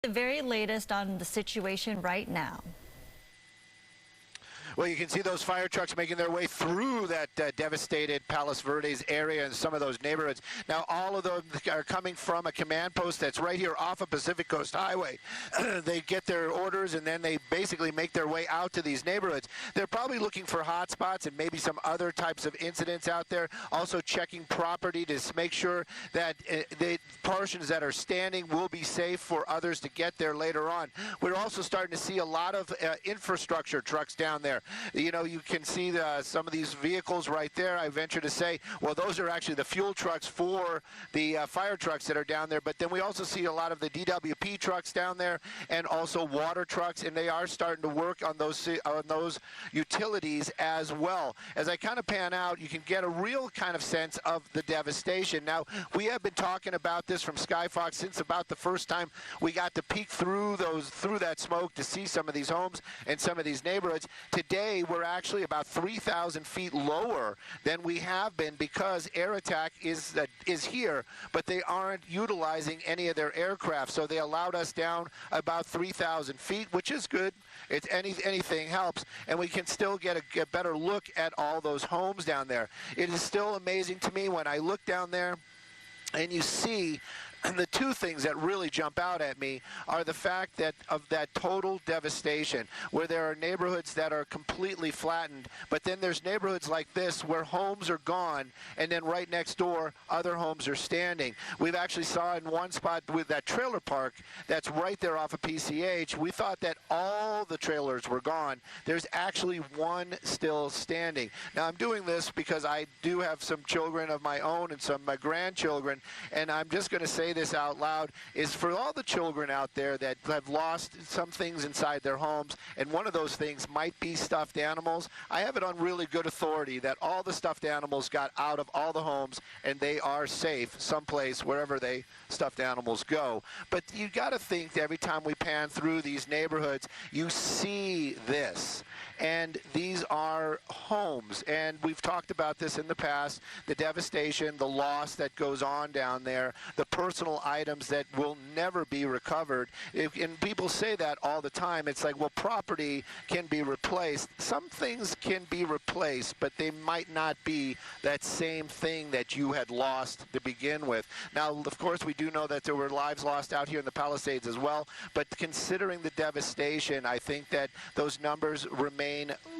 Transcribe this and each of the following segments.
The very latest on the situation right now. Well, you can see those fire trucks making their way through that devastated Palos Verdes area and some of those neighborhoods. Now, all of them are coming from a command post that's right here off of Pacific Coast Highway. They get their orders, and then they basically make their way out to these neighborhoods. They're probably looking for hot spots and maybe some other types of incidents out there. Also checking property to make sure that the portions that are standing will be safe for others to get there later on. We're also starting to see a lot of infrastructure trucks down there. You know, you can see some of these vehicles right there. I venture to say, well, those are actually the fuel trucks for the fire trucks that are down there. But then we also see a lot of the DWP trucks down there and also water trucks, and they are starting to work on those utilities as well. As I kind of pan out, you can get a real kind of sense of the devastation. Now, we have been talking about this from Skyfox since about the first time we got to peek through that smoke to see some of these homes and some of these neighborhoods. Today, we're actually about 3,000 feet lower than we have been because air attack is here, but they aren't utilizing any of their aircraft. So they allowed us down about 3,000 feet, which is good. It's anything helps, and we can still get a better look at all those homes down there. It is still amazing to me when I look down there and you see. And the two things that really jump out at me are the fact that of that total devastation, where there are neighborhoods that are completely flattened, but then there's neighborhoods like this where homes are gone, and then right next door, other homes are standing. We've actually saw in one spot with that trailer park that's right there off of PCH, we thought that all the trailers were gone. There's actually one still standing. Now, I'm doing this because I do have some children of my own and some of my grandchildren, and I'm just going to say this out loud, is for all the children out there that have lost some things inside their homes, and one of those things might be stuffed animals. I have it on really good authority that all the stuffed animals got out of all the homes and they are safe someplace wherever they stuffed animals go. But you got to think that every time we pan through these neighborhoods, you see this. And these are homes, and we've talked about this in the past, the devastation, the loss that goes on down there, the personal items that will never be recovered. And people say that all the time. It's like, well, property can be replaced. Some things can be replaced, but they might not be that same thing that you had lost to begin with. Now, of course, we do know that there were lives lost out here in the Palisades as well, but considering the devastation, I think that those numbers remain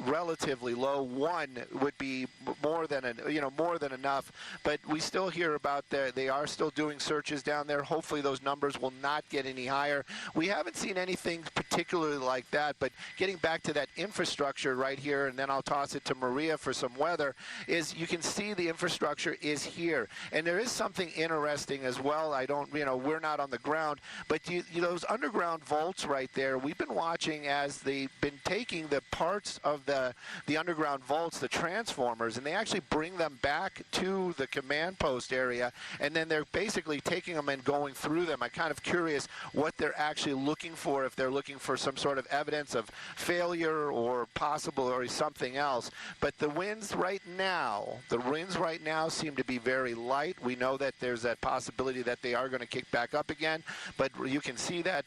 relatively low. One would be more than enough, but we still hear about they are still doing searches down there. Hopefully those numbers will not get any higher. We haven't seen anything particularly like that, but getting back to that infrastructure right here, and then I'll toss it to Maria for some weather, is you can see the infrastructure is here. And there is something interesting as well. We're not on the ground, but those underground vaults right there, we've been watching as they've been taking the parts of the underground vaults, the transformers, and they actually bring them back to the command post area, and then they're basically taking them and going through them. I'm kind of curious what they're actually looking for, if they're looking for some sort of evidence of failure or possible or something else. But the winds right now seem to be very light. We know that there's that possibility that they are going to kick back up again, but you can see that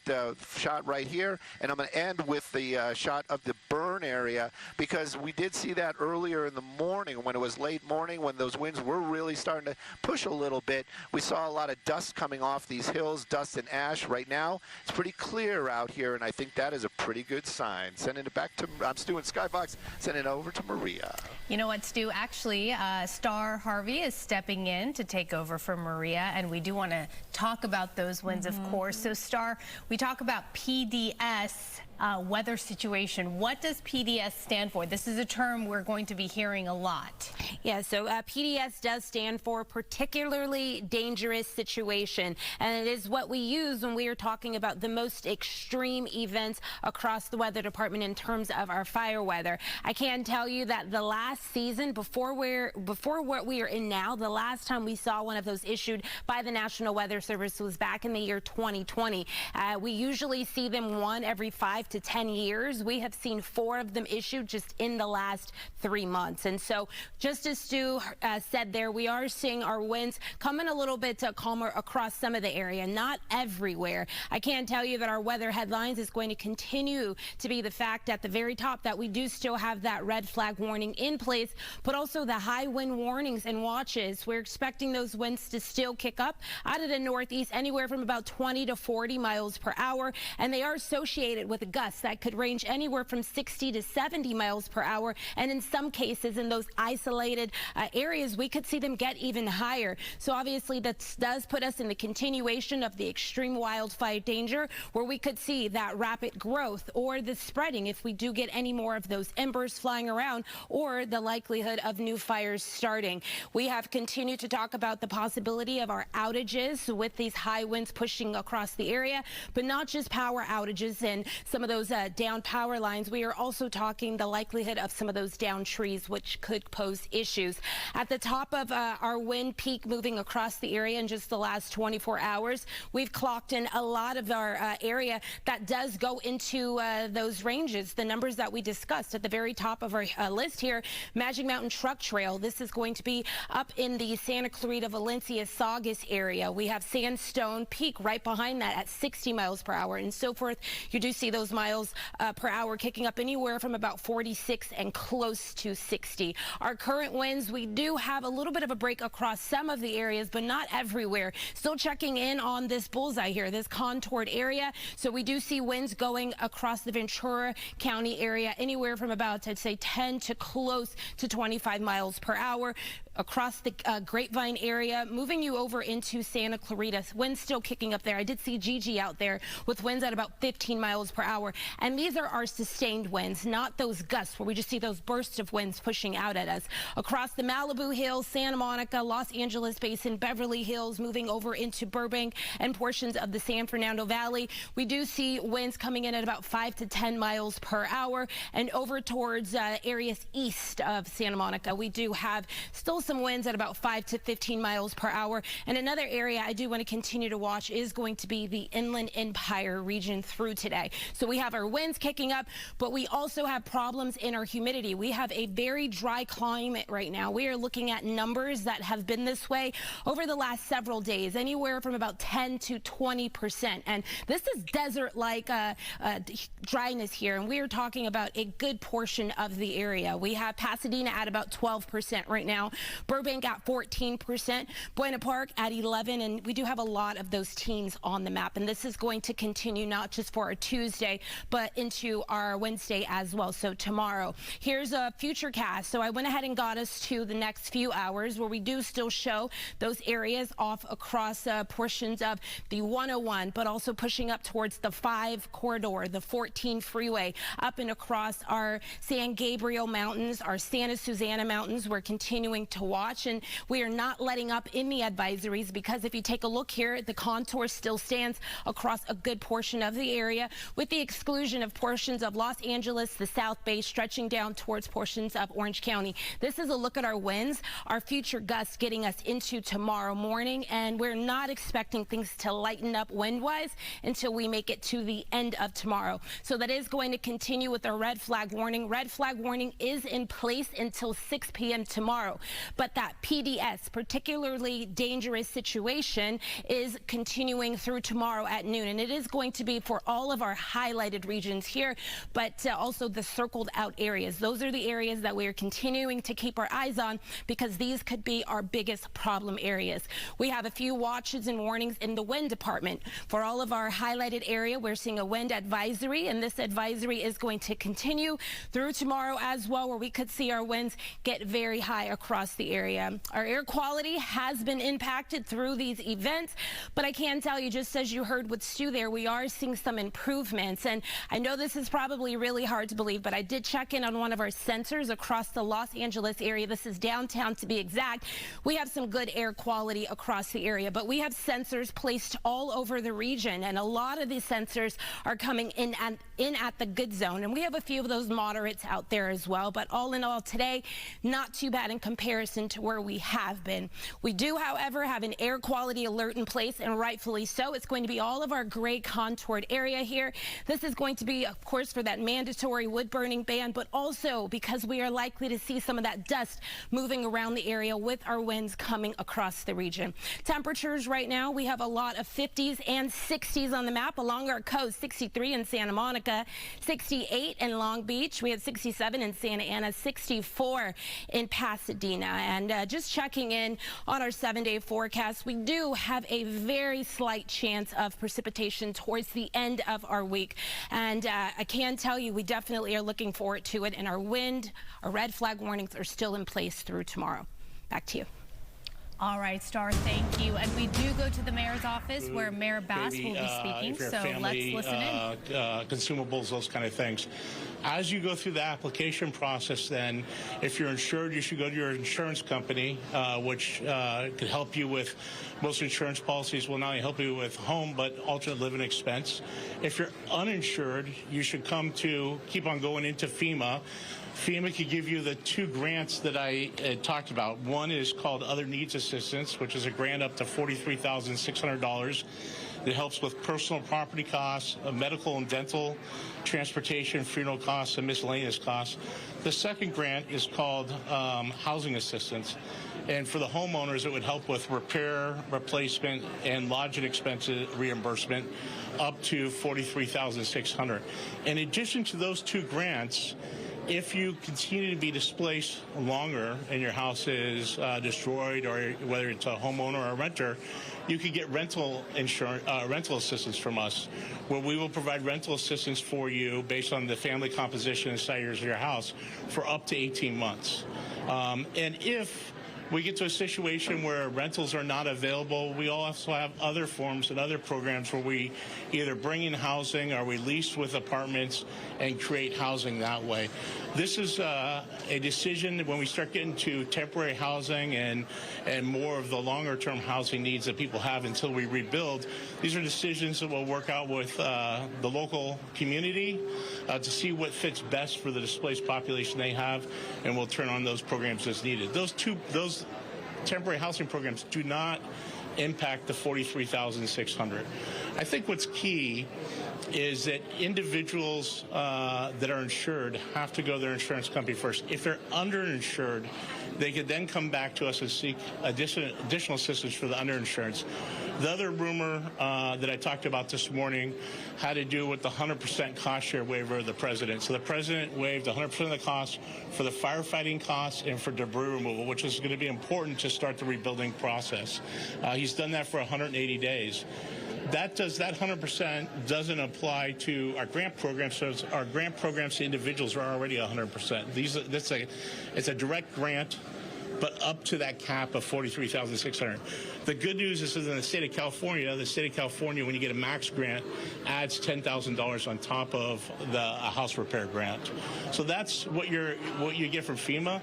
shot right here, and I'm going to end with the shot of the burn area, because we did see that earlier in the morning when it was late morning, when those winds were really starting to push a little bit. We saw a lot of dust coming off these hills, dust and ash. Right now, it's pretty clear out here, and I think that is a pretty good sign. Sending it back to, I'm Stu in Skyfox, sending it over to Maria. You know what, Stu, actually, Star Harvey is stepping in to take over for Maria, and we do want to talk about those winds, of course. So, Star, we talk about PDS weather situation. What does PDS stand for? This is a term we're going to be hearing a lot. Yeah, so PDS does stand for particularly dangerous situation, and it is what we use when we are talking about the most extreme events across the weather department in terms of our fire weather. I can tell you that the last season, before what we are in now, the last time we saw one of those issued by the National Weather Service was back in the year 2020. We usually see them one every 5 5 to 10 years. We have seen 4 of them issued just in the last 3 months. And so just as Stu said there, we are seeing our winds coming a little bit calmer across some of the area, not everywhere. I can tell you that our weather headlines is going to continue to be the fact at the very top that we do still have that red flag warning in place, but also the high wind warnings and watches. We're expecting those winds to still kick up out of the northeast anywhere from about 20 to 40 miles per hour, and they are associated with gusts that could range anywhere from 60 to 70 miles per hour, and in some cases in those isolated areas we could see them get even higher. So obviously that does put us in the continuation of the extreme wildfire danger, where we could see that rapid growth or the spreading if we do get any more of those embers flying around, or the likelihood of new fires starting. We have continued to talk about the possibility of our outages with these high winds pushing across the area, but not just power outages and some of those down power lines. We are also talking the likelihood of some of those down trees, which could pose issues. At the top of our wind peak moving across the area in just the last 24 hours, we've clocked in a lot of our area that does go into those ranges. The numbers that we discussed at the very top of our list here, Magic Mountain Truck Trail. This is going to be up in the Santa Clarita, Valencia, Saugus area. We have Sandstone Peak right behind that at 60 miles per hour and so forth. You do see those miles per hour kicking up anywhere from about 46 and close to 60. Our current winds, we do have a little bit of a break across some of the areas, but not everywhere. Still checking in on this bullseye here, this contoured area. So we do see winds going across the Ventura County area anywhere from about, I'd say, 10 to close to 25 miles per hour. Across the Grapevine area, moving you over into Santa Clarita. Winds still kicking up there. I did see Gigi out there with winds at about 15 miles per hour. And these are our sustained winds, not those gusts where we just see those bursts of winds pushing out at us. Across the Malibu Hills, Santa Monica, Los Angeles Basin, Beverly Hills, moving over into Burbank and portions of the San Fernando Valley, we do see winds coming in at about 5 to 10 miles per hour. And over towards areas east of Santa Monica, we do have still some winds at about 5 to 15 miles per hour. And another area I do want to continue to watch is going to be the Inland Empire region through today. So we have our winds kicking up, but we also have problems in our humidity. We have a very dry climate right now. We are looking at numbers that have been this way over the last several days, anywhere from about 10 to 20%. And this is desert-like dryness here, and we are talking about a good portion of the area. We have Pasadena at about 12% right now. Burbank at 14%, Buena Park at 11%, and we do have a lot of those teens on the map. And this is going to continue not just for our Tuesday, but into our Wednesday as well. So tomorrow, here's a future cast. So I went ahead and got us to the next few hours where we do still show those areas off across portions of the 101, but also pushing up towards the 5 corridor, the 14 freeway, up and across our San Gabriel Mountains, our Santa Susana Mountains. We're continuing to watch, and we are not letting up in the advisories, because if you take a look here, the contour still stands across a good portion of the area, with the exclusion of portions of Los Angeles, the South Bay, stretching down towards portions of Orange County. This is a look at our winds, our future gusts getting us into tomorrow morning, and we're not expecting things to lighten up wind-wise until we make it to the end of tomorrow. So that is going to continue with our red flag warning. Red flag warning is in place until 6 p.m. tomorrow. But that PDS, particularly dangerous situation, is continuing through tomorrow at noon. And it is going to be for all of our highlighted regions here, but also the circled out areas. Those are the areas that we are continuing to keep our eyes on, because these could be our biggest problem areas. We have a few watches and warnings in the wind department. For all of our highlighted area, we're seeing a wind advisory, and this advisory is going to continue through tomorrow as well, where we could see our winds get very high across the area. Our air quality has been impacted through these events, but I can tell you, just as you heard with Stu there, we are seeing some improvements. And I know this is probably really hard to believe, but I did check in on one of our sensors across the Los Angeles area. This is downtown to be exact. We have some good air quality across the area, but we have sensors placed all over the region, and a lot of these sensors are coming in at the good zone. And we have a few of those moderates out there as well, but all in all today, not too bad in comparison comparison to where we have been. We do, however, have an air quality alert in place, and rightfully so. It's going to be all of our gray contoured area here. This is going to be, of course, for that mandatory wood burning ban, but also because we are likely to see some of that dust moving around the area with our winds coming across the region. Temperatures right now, we have a lot of 50s and 60s on the map along our coast. 63 in Santa Monica, 68 in Long Beach. We have 67 in Santa Ana, 64 in Pasadena. And just checking in on our 7-day forecast, we do have a very slight chance of precipitation towards the end of our week. And I can tell you, we definitely are looking forward to it. And our red flag warnings are still in place through tomorrow. Back to you. All right, Star, thank you. And we do go to the mayor's office where Mayor Bass will be speaking. So family, let's listen in. Consumables, those kind of things. As you go through the application process, then, if you're insured, you should go to your insurance company, which could help you with most insurance policies. Will not only help you with home, but alternate living expense. If you're uninsured, you should keep on going into FEMA. FEMA could give you the 2 grants that I talked about. One is called Other Needs Assistance, which is a grant up to $43,600 that helps with personal property costs, medical and dental, transportation, funeral costs, and miscellaneous costs. The second grant is called Housing Assistance. And for the homeowners, it would help with repair, replacement, and lodging expenses reimbursement up to $43,600. In addition to those 2 grants, if you continue to be displaced longer and your house is destroyed, or whether it's a homeowner or a renter, you could get rental assistance from us, where we will provide rental assistance for you based on the family composition and size of your house for up to 18 months. And if we get to a situation where rentals are not available, we also have other forms and other programs where we either bring in housing or we lease with apartments and create housing that way. This is a decision when we start getting to temporary housing and more of the longer-term housing needs that people have until we rebuild. These are decisions that we'll work out with the local community to see what fits best for the displaced population they have, and we'll turn on those programs as needed. Those temporary housing programs do not impact the $43,600. I think what's key is that individuals that are insured have to go to their insurance company first. If they're underinsured, they could then come back to us and seek additional assistance for the underinsurance. The other rumor that I talked about this morning had to do with the 100% cost share waiver of the president. So the president waived 100% of the costs for the firefighting costs and for debris removal, which is going to be important to start the rebuilding process. He's done that for 180 days. That 100% doesn't apply to our grant programs. So our grant programs to individuals are already 100%. It's a direct grant, but up to that cap of $43,600. The good news is in the state of California, when you get a max grant, adds $10,000 on top of the house repair grant. So that's what you get from FEMA.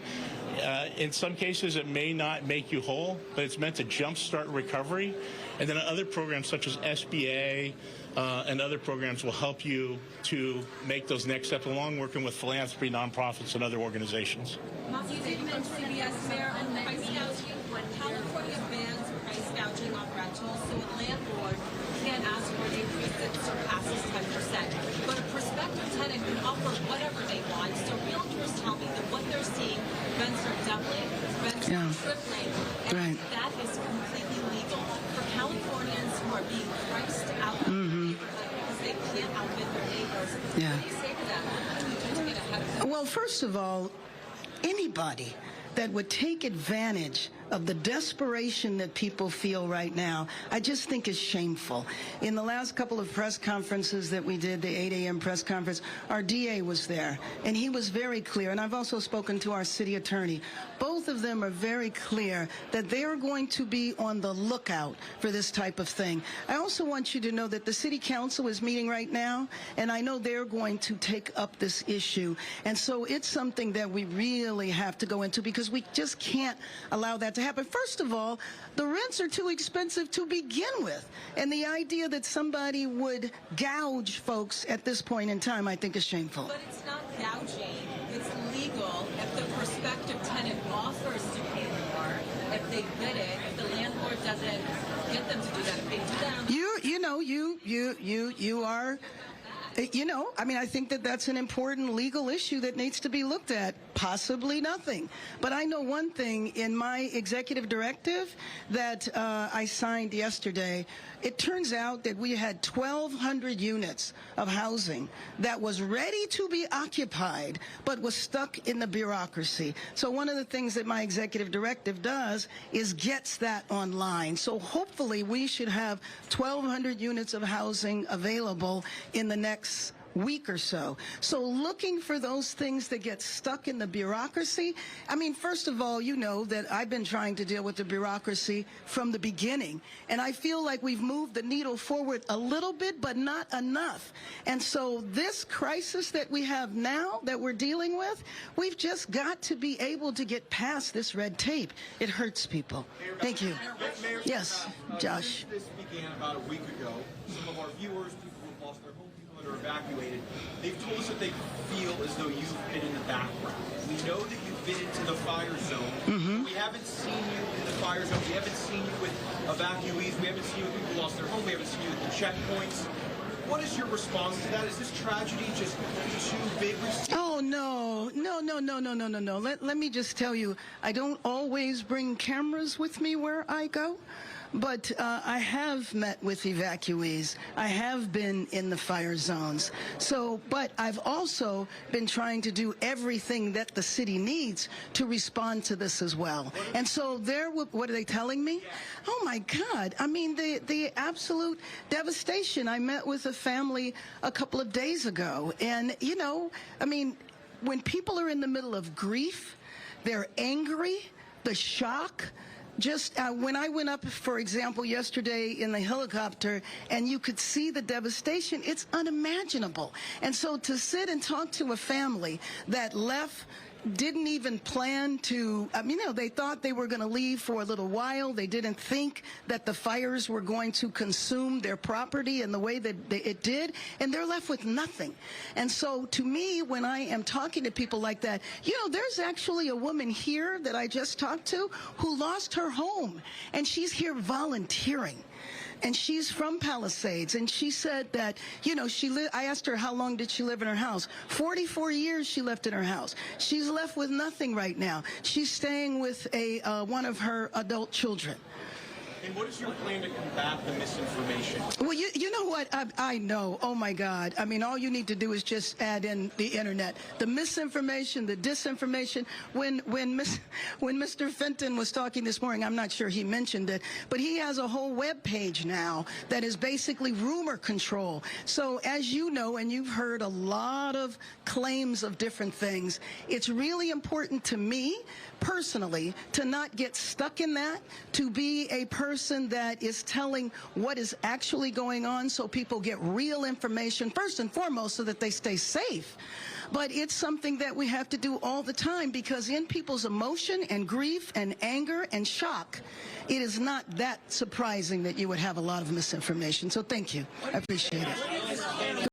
In some cases, it may not make you whole, but it's meant to jumpstart recovery. And then other programs such as SBA and other programs will help you to make those next steps along working with philanthropy, nonprofits, and other organizations. You did mention CBS Mayor on price gouging. When California bans price gouging on rentals, so a landlord can't ask for an increase that surpasses 10%. But a prospective tenant can offer whatever they want. So realtors tell me that what they're seeing, rents are doubling, rents are tripling, and that is completely legal. For Californians who are being priced out of their neighborhood because they can't outbid their neighbors, what do you say to them? What do we do to get ahead of that? Well, first of all, anybody that would take advantage of the desperation that people feel right now, I just think is shameful. In the last couple of press conferences that we did, the 8 a.m. press conference, our DA was there, and he was very clear, and I've also spoken to our city attorney. Both of them are very clear that they are going to be on the lookout for this type of thing. I also want you to know that the city council is meeting right now, and I know they're going to take up this issue. And so it's something that we really have to go into, because we just can't allow that to happen. First of all, the rents are too expensive to begin with. And the idea that somebody would gouge folks at this point in time, I think, is shameful. But it's not gouging. It's legal if the prospective tenant offers to pay they bid it, if the landlord doesn't get them to do that, if they do that on the You are, I mean, I think that that's an important legal issue that needs to be looked at. Possibly nothing. But I know one thing in my executive directive that I signed yesterday. It turns out that we had 1,200 units of housing that was ready to be occupied, but was stuck in the bureaucracy. So one of the things that my executive directive does is gets that online. So hopefully we should have 1,200 units of housing available in the next week or so. So looking for those things that get stuck in the bureaucracy. I mean, first of all, you know that I've been trying to deal with the bureaucracy from the beginning, and I feel like we've moved the needle forward a little bit, but not enough. And so this crisis that we have now that we're dealing with, we've just got to be able to get past this red tape. It hurts people. Thank you. Yes, Josh. This began about a week ago. Some of our viewers, people who lost their home, that are evacuated, they've told us that they feel as though you've been in the background. We know that you've been into the fire zone. We haven't seen you in the fire zone. We haven't seen you with evacuees. We haven't seen you with people who lost their home. We haven't seen you with the checkpoints. What is your response to that? Is this tragedy just too big? Oh, no. Let me just tell you, I don't always bring cameras with me where I go. But I have met with evacuees. I have been in the fire zones. But I've also been trying to do everything that the city needs to respond to this as well. And so what are they telling me? Oh my God. I mean, the absolute devastation. I met with a family a couple of days ago. And, I mean, when people are in the middle of grief, they're angry, the shock. Just when I went up, for example, yesterday in the helicopter, and you could see the devastation, it's unimaginable. And so to sit and talk to a family that left, didn't even plan to, they thought they were going to leave for a little while. They didn't think that the fires were going to consume their property in the way that it did, and they're left with nothing. And so to me, when I am talking to people like that, there's actually a woman here that I just talked to who lost her home, and she's here volunteering. And she's from Palisades, and she said that, I asked her how long did she live in her house. 44 years she lived in her house. She's left with nothing right now. She's staying with one of her adult children. And what is your plan to combat the misinformation? Well, you know what? I know. Oh, my God. I mean, all you need to do is just add in the Internet. The misinformation, the disinformation. When Mr. Fenton was talking this morning, I'm not sure he mentioned it, but he has a whole web page now that is basically rumor control. So as you know, and you've heard a lot of claims of different things, it's really important to me personally to not get stuck in that, to be a person that is telling what is actually going on so people get real information, first and foremost, so that they stay safe. But it's something that we have to do all the time, because in people's emotion and grief and anger and shock, it is not that surprising that you would have a lot of misinformation. So thank you. I appreciate it.